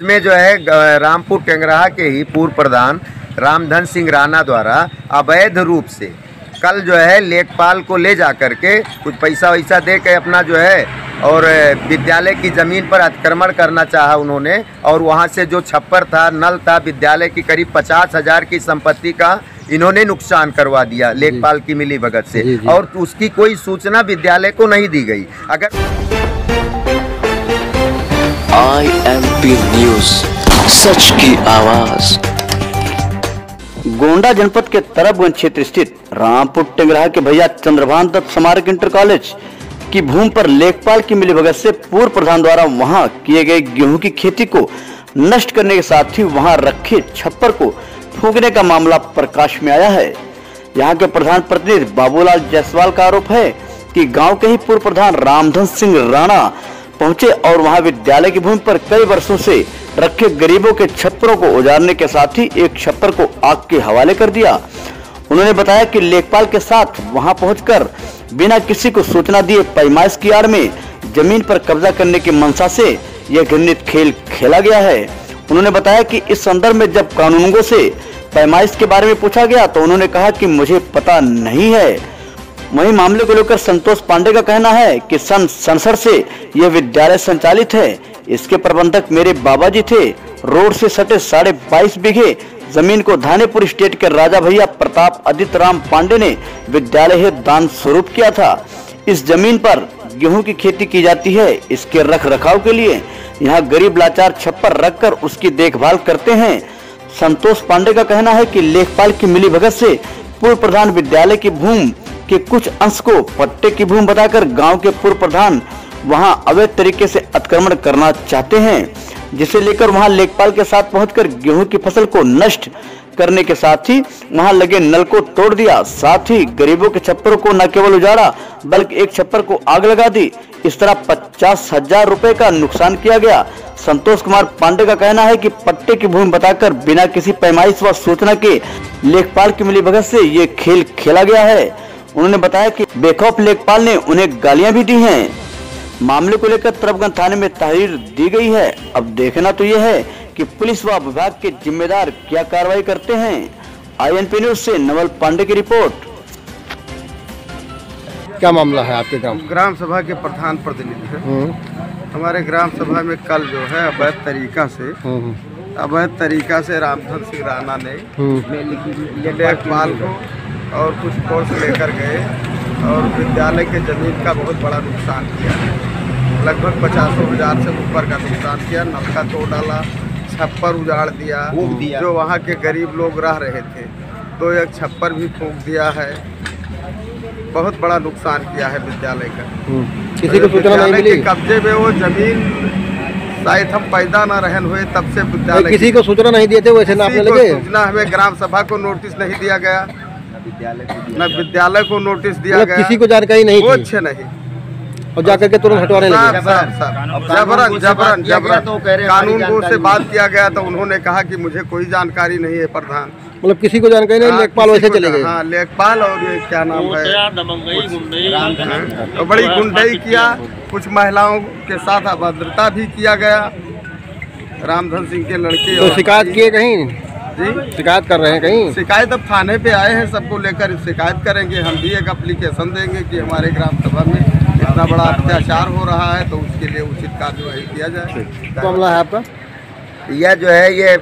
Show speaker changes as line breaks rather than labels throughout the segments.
इसमें जो है रामपुर टेंगराहा के ही पूर्व प्रधान रामधन सिंह राणा द्वारा अवैध रूप से कल जो है लेखपाल को ले जा करके कुछ पैसा वैसा दे के अपना जो है और विद्यालय की ज़मीन पर अतिक्रमण करना चाहा उन्होंने। और वहां से जो छप्पर था, नल था, विद्यालय की करीब 50,000 की संपत्ति का इन्होंने नुकसान करवा दिया लेखपाल की मिलीभगत से। जी। और उसकी कोई सूचना विद्यालय को नहीं दी गई। अगर
IMP न्यूज़, सच की आवाज।
गोंडा जनपद के तरबगंज क्षेत्र स्थित रामपुर टेंगराहा के भैया चंद्रभान दत्त स्मारक इंटर कॉलेज की भूमि पर लेखपाल की मिलीभगत से पूर्व प्रधान द्वारा वहां किए गए गेहूं की खेती को नष्ट करने के साथ ही वहां रखे छप्पर को फूंकने का मामला प्रकाश में आया है। यहां के प्रधान प्रतिनिधि बाबूलाल जायसवाल का आरोप है कि गांव के ही पूर्व प्रधान रामधन सिंह राणा पहुंचे और वहां विद्यालय की भूमि पर कई वर्षों से रखे गरीबों के छप्परों को उजाड़ने के साथ ही एक छप्पर को आग के हवाले कर दिया। उन्होंने बताया कि लेखपाल के साथ वहां पहुंचकर बिना किसी को सूचना दिए पैमाइश की आड़ में जमीन पर कब्जा करने की मंशा से यह घृणित खेल खेला गया है। उन्होंने बताया कि इस संदर्भ में जब कानूनगों से पैमाइश के बारे में पूछा गया तो उन्होंने कहा कि मुझे पता नहीं है। वहीं मामले को लेकर संतोष पांडे का कहना है कि सन 67 से यह विद्यालय संचालित है। इसके प्रबंधक मेरे बाबा जी थे। रोड से सटे 22.5 बीघे जमीन को धानेपुर स्टेट के राजा भैया प्रताप आदित्य राम पांडे ने विद्यालय हेतु दान स्वरूप किया था। इस जमीन पर गेहूं की खेती की जाती है। इसके रख रखाव के लिए यहाँ गरीब लाचार छप्पर रखकर उसकी देखभाल करते हैं। संतोष पांडे का कहना है कि लेखपाल की मिलीभगत से पूर्व प्रधान विद्यालय की भूमि के कुछ अंश को पट्टे की भूमि बताकर गांव के पूर्व प्रधान वहां अवैध तरीके से अतिक्रमण करना चाहते हैं, जिसे लेकर वहां लेखपाल के साथ पहुंचकर गेहूं की फसल को नष्ट करने के साथ ही वहां लगे नल को तोड़ दिया। साथ ही गरीबों के छप्परों को न केवल उजाड़ा बल्कि एक छप्पर को आग लगा दी। इस तरह 50,000 रुपए का नुकसान किया गया। संतोष कुमार पांडे का कहना है कि पट्टे की भूमि बताकर बिना किसी पैमाइश व सूचना के लेखपाल की मिलीभगत से ये खेल खेला गया है। उन्होंने बताया कि बेखौफ लेखपाल ने उन्हें गालियां भी दी हैं। मामले को लेकर तरबगंज थाने में तहरीर दी गई है। अब देखना तो यह है कि पुलिस व विभाग के जिम्मेदार क्या कार्रवाई करते हैं। INP न्यूज़ से नवल पांडे की रिपोर्ट।
क्या मामला है आपके
ग्राम सभा के प्रधान प्रतिनिधि है। हमारे ग्राम सभा में कल जो है अवैध तरीका से रामधन सिंह राणा ने लेखपाल को और कुछ फोर्स लेकर गए और विद्यालय के जमीन का बहुत बड़ा नुकसान किया। लगभग 50,000 से ऊपर का नुकसान किया। नलका तोड़ डाला, छप्पर उजाड़ दिया जो वहाँ के गरीब लोग रह रहे थे। तो एक छप्पर भी फूंक दिया है। बहुत बड़ा नुकसान किया है विद्यालय का।
किसी को सूचना नहीं मिली?
कब्जे में वो जमीन शायद हम पैदा न रहन हुए तब से विद्यालय
किसी को सूचना नहीं दिए थे वैसे ना आपने लगे?
सूचना हमें ग्राम सभा को नोटिस नहीं दिया गया, न विद्यालय को नोटिस दिया गया।
किसी को जानकारी नहीं थी?
कुछ नहीं।
और जाकर के तुरंत हटवाने लगे?
जबरन कानून से बात किया गया तो उन्होंने कहा कि मुझे कोई जानकारी नहीं है प्रधान।
मतलब किसी को जानकारी नहीं, लेखपाल वैसे चले गए?
हाँ, लेखपाल और ये क्या नाम है, तो बड़ी गुंडई किया। कुछ महिलाओं के साथ अभद्रता भी किया गया। रामधन सिंह के लड़के।
तो शिकायत किए कहीं?
जी,
शिकायत कर रहे हैं कहीं?
शिकायत अब थाने पे आए हैं, सबको लेकर शिकायत करेंगे। हम भी एक एप्लीकेशन देंगे कि हमारे ग्राम सभा में इतना बड़ा अत्याचार हो रहा है तो उसके लिए उचित कार्यवाही किया जाए।
क्या मामला है आपका?
यह जो है ये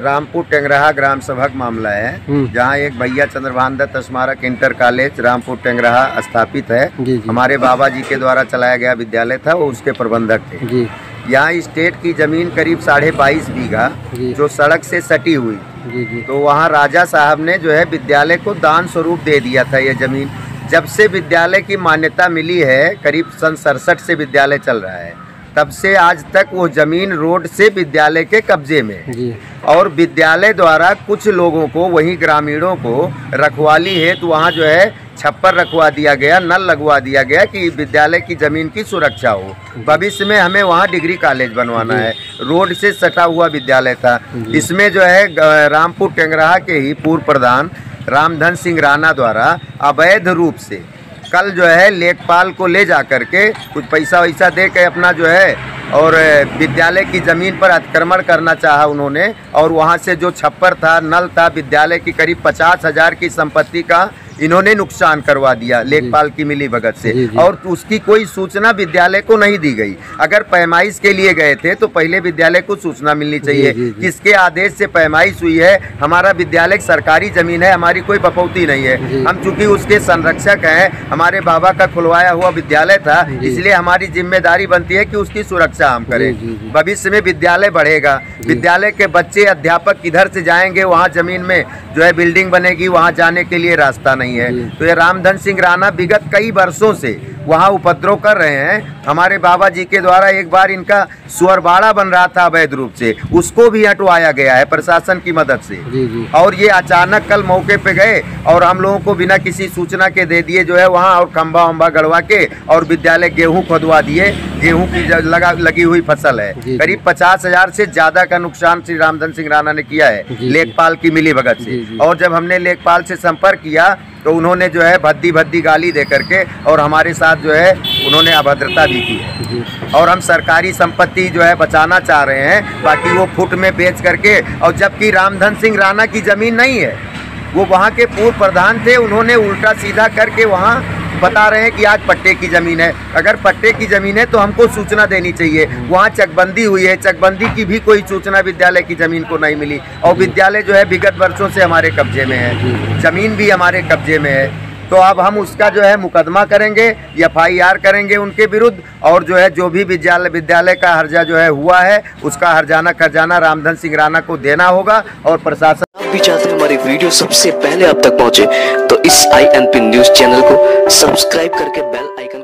रामपुर टेंगराहा ग्राम सभा का मामला है, जहाँ एक भैया चंद्रभान दत्त स्मारक इंटर कॉलेज रामपुर टेंगराहा स्थापित है। हमारे बाबा जी के द्वारा चलाया गया विद्यालय था, वो उसके प्रबंधक थे। यहाँ स्टेट की जमीन करीब 22.5 बीघा जो सड़क से सटी हुई, तो वहाँ राजा साहब ने जो है विद्यालय को दान स्वरूप दे दिया था। ये जमीन जब से विद्यालय की मान्यता मिली है, करीब सन 67 से विद्यालय चल रहा है, तब से आज तक वो जमीन रोड से विद्यालय के कब्जे में। और विद्यालय द्वारा कुछ लोगों को, वहीं ग्रामीणों को रखवाली है तो वहाँ जो है छप्पर रखवा दिया गया, नल लगवा दिया गया कि विद्यालय की जमीन की सुरक्षा हो। भविष्य में हमें वहाँ डिग्री कॉलेज बनवाना है। रोड से सटा हुआ विद्यालय था। इसमें जो है रामपुर टेंगराहा के ही पूर्व प्रधान रामधन सिंह राणा द्वारा अवैध रूप से कल जो है लेखपाल को ले जा करके कुछ पैसा वैसा दे के अपना जो है और विद्यालय की ज़मीन पर अतिक्रमण करना चाहा उन्होंने, और वहाँ से जो छप्पर था, नल था, विद्यालय की करीब 50,000 की संपत्ति का इन्होंने नुकसान करवा दिया लेखपाल की मिलीभगत से। और उसकी कोई सूचना विद्यालय को नहीं दी गई। अगर पैमाइश के लिए गए थे तो पहले विद्यालय को सूचना मिलनी चाहिए। किसके आदेश से पैमाइश हुई है? हमारा विद्यालय सरकारी जमीन है, हमारी कोई बपौती नहीं है। हम चूंकि उसके संरक्षक हैं, हमारे बाबा का खुलवाया हुआ विद्यालय था, इसलिए हमारी जिम्मेदारी बनती है कि उसकी सुरक्षा हम करें। भविष्य में विद्यालय बढ़ेगा, विद्यालय के बच्चे अध्यापक किधर से जाएंगे? वहाँ जमीन में जो है बिल्डिंग बनेगी, वहाँ जाने के लिए रास्ता नहीं है। तो ये रामधन सिंह राणा विगत कई वर्षों से वहाँ उपद्रव कर रहे हैं। हमारे बाबा जी के द्वारा एक बार इनका सुअरबाड़ा बन रहा था अवैध रूप से, उसको भी हटवाया गया है प्रशासन की मदद से। और ये अचानक कल मौके पे गए और हम लोगों को बिना किसी सूचना के दे दिए जो है वहाँ, और खंबा वंबा गड़वा के और विद्यालय गेहूँ खोदवा दिए। गेहूँ की लगी हुई फसल है, करीब 50,000 से ज्यादा का नुकसान श्री रामधन सिंह राणा ने किया है लेखपाल की मिलीभगत से। और जब हमने लेखपाल से संपर्क किया तो उन्होंने जो है भद्दी गाली दे करके और हमारे साथ जो है उन्होंने अभद्रता भी की है। और हम सरकारी संपत्ति जो है बचाना चाह रहे हैं, बाकी वो फुट में बेच करके, और जबकि रामधन सिंह राणा की जमीन नहीं है, वो वहाँ के पूर्व प्रधान थे, उन्होंने उल्टा सीधा करके वहाँ बता रहे हैं कि आज पट्टे की ज़मीन है। अगर पट्टे की ज़मीन है तो हमको सूचना देनी चाहिए। वहाँ चकबंदी हुई है, चकबंदी की भी कोई सूचना विद्यालय की ज़मीन को नहीं मिली। और विद्यालय जो है विगत वर्षों से हमारे कब्जे में है, ज़मीन भी हमारे कब्जे में है। तो अब हम उसका जो है मुकदमा करेंगे, FIR करेंगे उनके विरुद्ध, और जो है जो भी विद्यालय का हर्जा जो है हुआ है उसका हर्जाना खर्जाना रामधन सिंह राणा को देना होगा। और प्रशासन
आप भी चाहते हैं हमारी वीडियो सबसे पहले आप तक पहुंचे तो इस INP न्यूज़ चैनल को सब्सक्राइब करके बेल आइकन